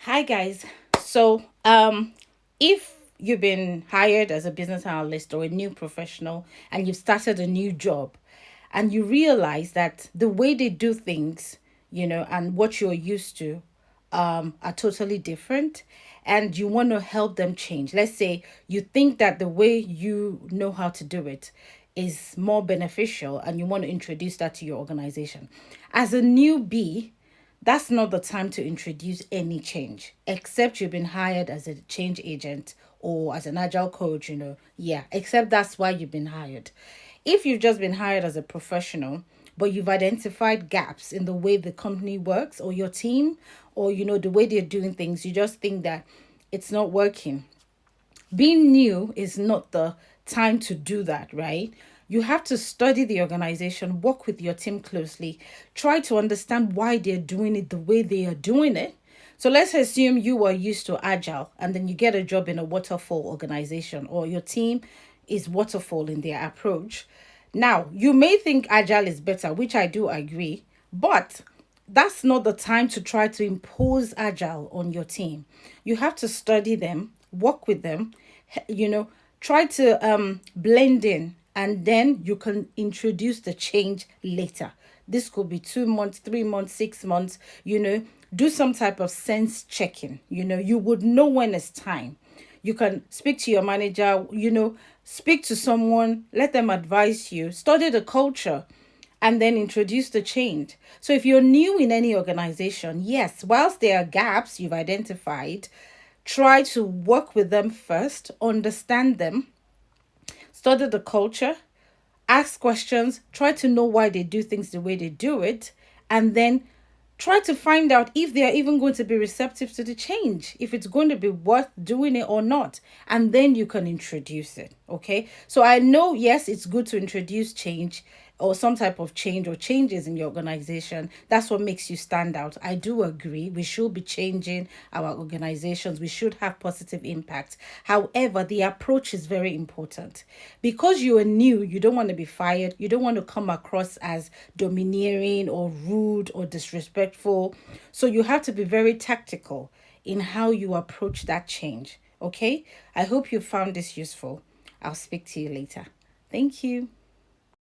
Hi guys. So, if you've been hired as a business analyst or a new professional and you've started a new job and you realize that the way they do things, and what you're used to are totally different and you want to help them change. Let's say you think that the way you know how to do it is more beneficial and you want to introduce that to your organization. As a newbie, that's not the time to introduce any change, except you've been hired as a change agent or as an agile coach, Yeah, except that's why you've been hired. If you've just been hired as a professional, but you've identified gaps in the way the company works or your team or, the way they're doing things, you just think that it's not working. Being new is not the time to do that, right? You have to study the organization, work with your team closely, try to understand why they're doing it the way they are doing it. So let's assume you are used to agile and then you get a job in a waterfall organization or your team is waterfall in their approach. Now, you may think agile is better, which I do agree, but that's not the time to try to impose agile on your team. You have to study them, work with them, you know, try to blend in, and then you can introduce the change later. This could be 2 months, 3 months, 6 months, do some type of sense checking. You would know when it's time. You can speak to your manager, speak to someone, let them advise you, study the culture, and then introduce the change. So if you're new in any organization, yes, whilst there are gaps you've identified, try to work with them first, understand them, study the culture, ask questions, try to know why they do things the way they do it, and then try to find out if they are even going to be receptive to the change, if it's going to be worth doing it or not. And then you can introduce it. Okay. So I know, yes, it's good to introduce change or some type of change or changes in your organization. That's what makes you stand out. I do agree. We should be changing our organizations. We should have positive impact. However, the approach is very important. Because you are new, you don't want to be fired. You don't want to come across as domineering or rude or disrespectful. So you have to be very tactical in how you approach that change. Okay? I hope you found this useful. I'll speak to you later. Thank you.